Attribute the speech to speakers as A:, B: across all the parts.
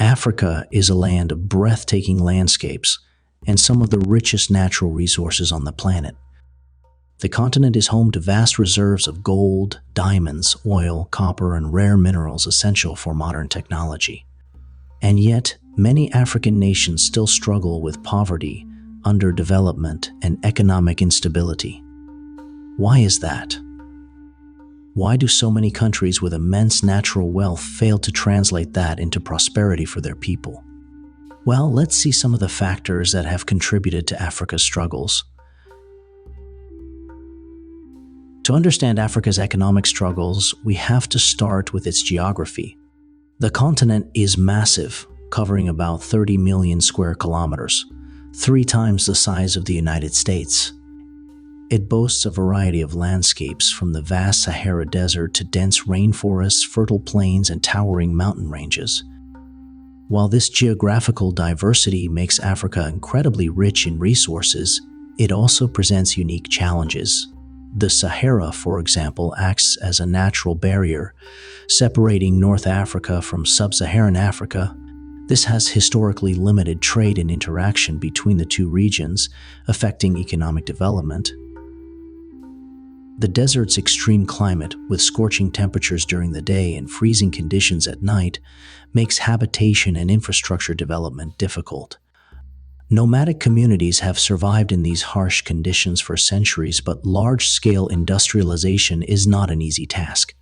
A: Africa is a land of breathtaking landscapes and some of the richest natural resources on the planet. The continent is home to vast reserves of gold, diamonds, oil, copper, and rare minerals essential for modern technology. And yet, many African nations still struggle with poverty, underdevelopment, and economic instability. Why is that? Why do so many countries with immense natural wealth fail to translate that into prosperity for their people? Well, let's see some of the factors that have contributed to Africa's struggles. To understand Africa's economic struggles, we have to start with its geography. The continent is massive, covering about 30 million square kilometers, 3 times the size of the United States. It boasts a variety of landscapes, from the vast Sahara Desert to dense rainforests, fertile plains, and towering mountain ranges. While this geographical diversity makes Africa incredibly rich in resources, it also presents unique challenges. The Sahara, for example, acts as a natural barrier, separating North Africa from sub-Saharan Africa. This has historically limited trade and interaction between the two regions, affecting economic development. The desert's extreme climate, with scorching temperatures during the day and freezing conditions at night, makes habitation and infrastructure development difficult. Nomadic communities have survived in these harsh conditions for centuries, but large-scale industrialization is not an easy task.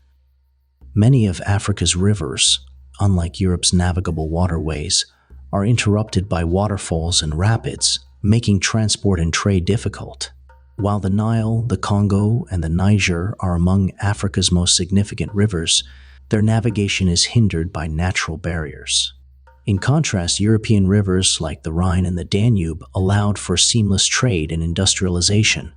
A: Many of Africa's rivers, unlike Europe's navigable waterways, are interrupted by waterfalls and rapids, making transport and trade difficult. While the Nile, the Congo, and the Niger are among Africa's most significant rivers, their navigation is hindered by natural barriers. In contrast, European rivers like the Rhine and the Danube allowed for seamless trade and industrialization,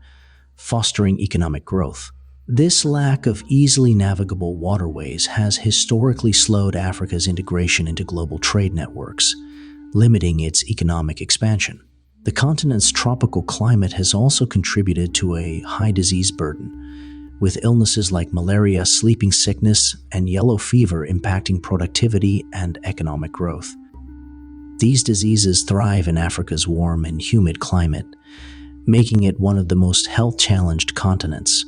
A: fostering economic growth. This lack of easily navigable waterways has historically slowed Africa's integration into global trade networks, limiting its economic expansion. The continent's tropical climate has also contributed to a high disease burden, with illnesses like malaria, sleeping sickness, and yellow fever impacting productivity and economic growth. These diseases thrive in Africa's warm and humid climate, making it one of the most health-challenged continents.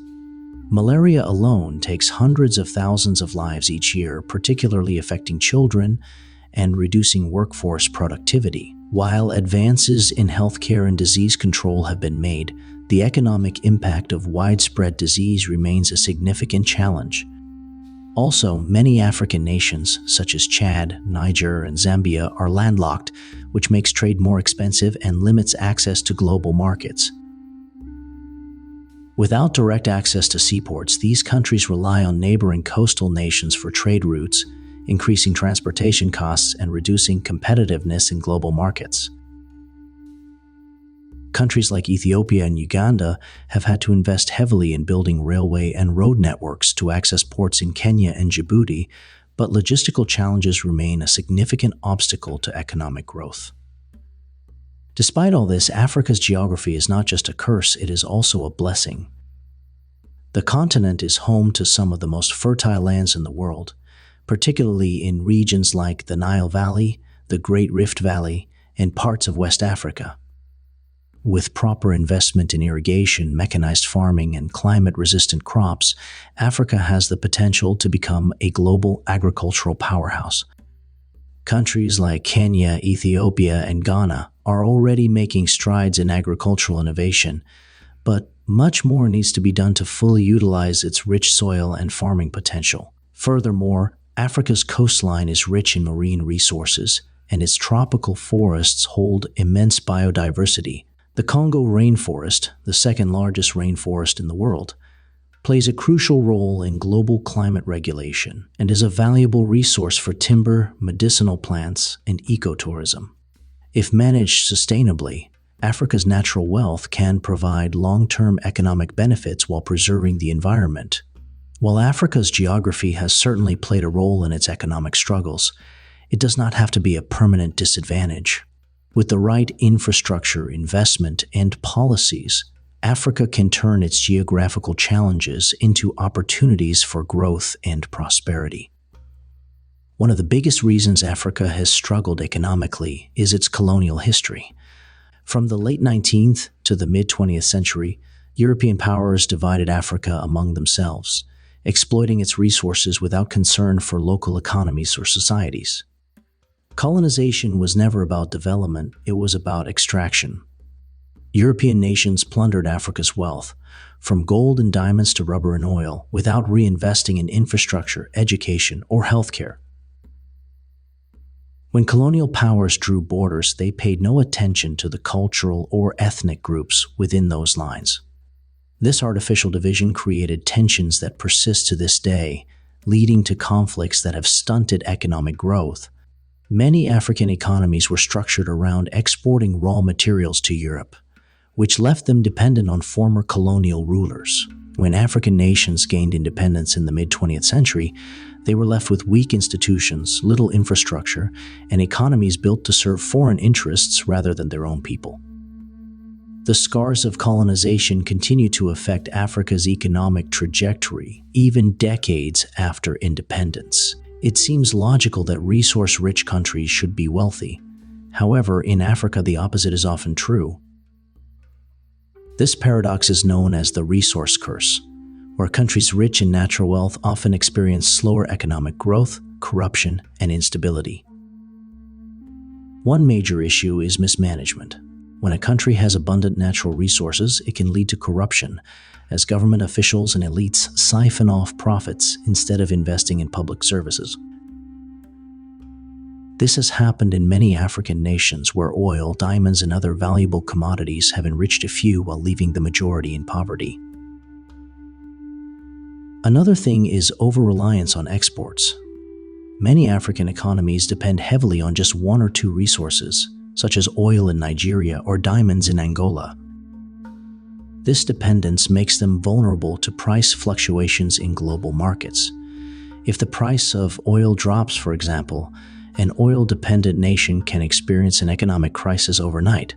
A: Malaria alone takes hundreds of thousands of lives each year, particularly affecting children and reducing workforce productivity. While advances in healthcare and disease control have been made, the economic impact of widespread disease remains a significant challenge. Also, many African nations, such as Chad, Niger, and Zambia, are landlocked, which makes trade more expensive and limits access to global markets. Without direct access to seaports, these countries rely on neighboring coastal nations for trade routes, increasing transportation costs and reducing competitiveness in global markets. Countries like Ethiopia and Uganda have had to invest heavily in building railway and road networks to access ports in Kenya and Djibouti, but logistical challenges remain a significant obstacle to economic growth. Despite all this, Africa's geography is not just a curse, it is also a blessing. The continent is home to some of the most fertile lands in the world, particularly in regions like the Nile Valley, the Great Rift Valley, and parts of West Africa. With proper investment in irrigation, mechanized farming, and climate-resistant crops, Africa has the potential to become a global agricultural powerhouse. Countries like Kenya, Ethiopia, and Ghana are already making strides in agricultural innovation, but much more needs to be done to fully utilize its rich soil and farming potential. Furthermore, Africa's coastline is rich in marine resources, and its tropical forests hold immense biodiversity. The Congo rainforest, the second largest rainforest in the world, plays a crucial role in global climate regulation and is a valuable resource for timber, medicinal plants, and ecotourism. If managed sustainably, Africa's natural wealth can provide long-term economic benefits while preserving the environment. While Africa's geography has certainly played a role in its economic struggles, it does not have to be a permanent disadvantage. With the right infrastructure, investment, and policies, Africa can turn its geographical challenges into opportunities for growth and prosperity. One of the biggest reasons Africa has struggled economically is its colonial history. From the late 19th to the mid-20th century, European powers divided Africa among themselves, exploiting its resources without concern for local economies or societies. Colonization was never about development, it was about extraction. European nations plundered Africa's wealth, from gold and diamonds to rubber and oil, without reinvesting in infrastructure, education, or healthcare. When colonial powers drew borders, they paid no attention to the cultural or ethnic groups within those lines. This artificial division created tensions that persist to this day, leading to conflicts that have stunted economic growth. Many African economies were structured around exporting raw materials to Europe, which left them dependent on former colonial rulers. When African nations gained independence in the mid-20th century, they were left with weak institutions, little infrastructure, and economies built to serve foreign interests rather than their own people. The scars of colonization continue to affect Africa's economic trajectory, even decades after independence. It seems logical that resource-rich countries should be wealthy. However, in Africa, the opposite is often true. This paradox is known as the resource curse, where countries rich in natural wealth often experience slower economic growth, corruption, and instability. One major issue is mismanagement. When a country has abundant natural resources, it can lead to corruption, as government officials and elites siphon off profits instead of investing in public services. This has happened in many African nations where oil, diamonds, and other valuable commodities have enriched a few while leaving the majority in poverty. Another thing is over-reliance on exports. Many African economies depend heavily on just one or two resources, such as oil in Nigeria or diamonds in Angola. This dependence makes them vulnerable to price fluctuations in global markets. If the price of oil drops, for example, an oil-dependent nation can experience an economic crisis overnight.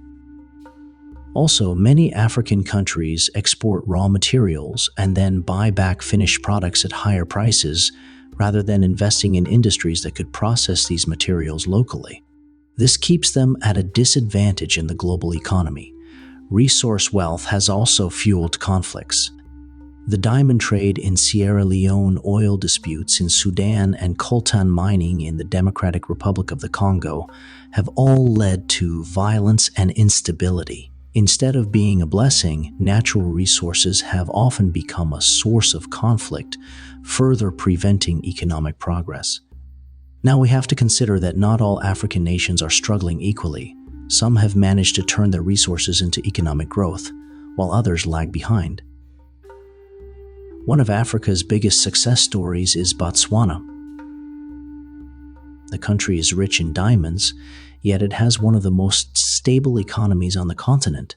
A: Also, many African countries export raw materials and then buy back finished products at higher prices rather than investing in industries that could process these materials locally. This keeps them at a disadvantage in the global economy. Resource wealth has also fueled conflicts. The diamond trade in Sierra Leone, oil disputes in Sudan, and coltan mining in the Democratic Republic of the Congo have all led to violence and instability. Instead of being a blessing, natural resources have often become a source of conflict, further preventing economic progress. Now we have to consider that not all African nations are struggling equally. Some have managed to turn their resources into economic growth, while others lag behind. One of Africa's biggest success stories is Botswana. The country is rich in diamonds, yet it has one of the most stable economies on the continent.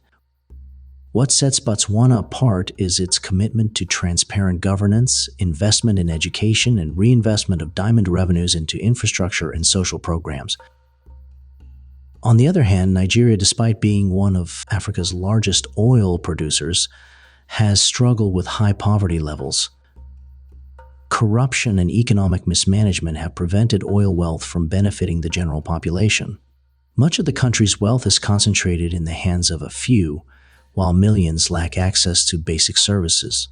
A: What sets Botswana apart is its commitment to transparent governance, investment in education, and reinvestment of diamond revenues into infrastructure and social programs. On the other hand, Nigeria, despite being one of Africa's largest oil producers, has struggled with high poverty levels. Corruption and economic mismanagement have prevented oil wealth from benefiting the general population. Much of the country's wealth is concentrated in the hands of a few, while millions lack access to basic services.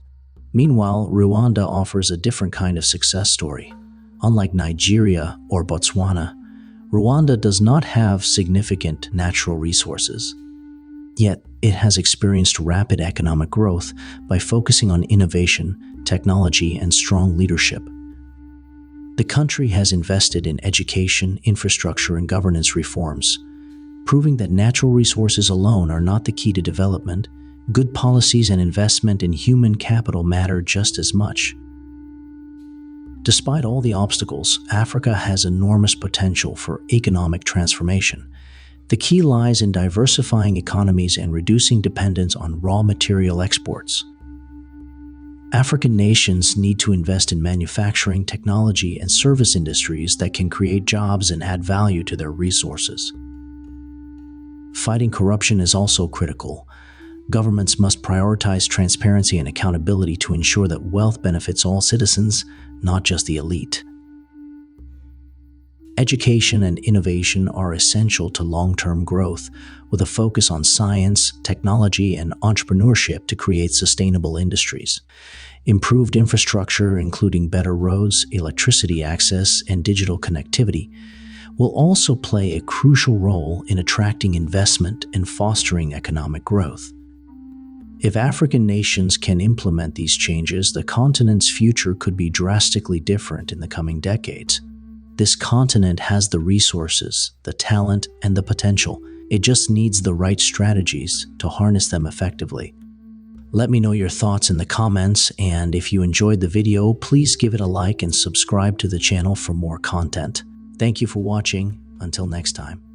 A: Meanwhile, Rwanda offers a different kind of success story. Unlike Nigeria or Botswana, Rwanda does not have significant natural resources. Yet, it has experienced rapid economic growth by focusing on innovation, technology, and strong leadership. The country has invested in education, infrastructure, and governance reforms, proving that natural resources alone are not the key to development. Good policies and investment in human capital matter just as much. Despite all the obstacles, Africa has enormous potential for economic transformation. The key lies in diversifying economies and reducing dependence on raw material exports. African nations need to invest in manufacturing, technology, and service industries that can create jobs and add value to their resources. Fighting corruption is also critical. Governments must prioritize transparency and accountability to ensure that wealth benefits all citizens, not just the elite. Education and innovation are essential to long-term growth, with a focus on science, technology, and entrepreneurship to create sustainable industries. Improved infrastructure, including better roads, electricity access, and digital connectivity, will also play a crucial role in attracting investment and fostering economic growth. If African nations can implement these changes, the continent's future could be drastically different in the coming decades. This continent has the resources, the talent, and the potential. It just needs the right strategies to harness them effectively. Let me know your thoughts in the comments, and if you enjoyed the video, please give it a like and subscribe to the channel for more content. Thank you for watching. Until next time.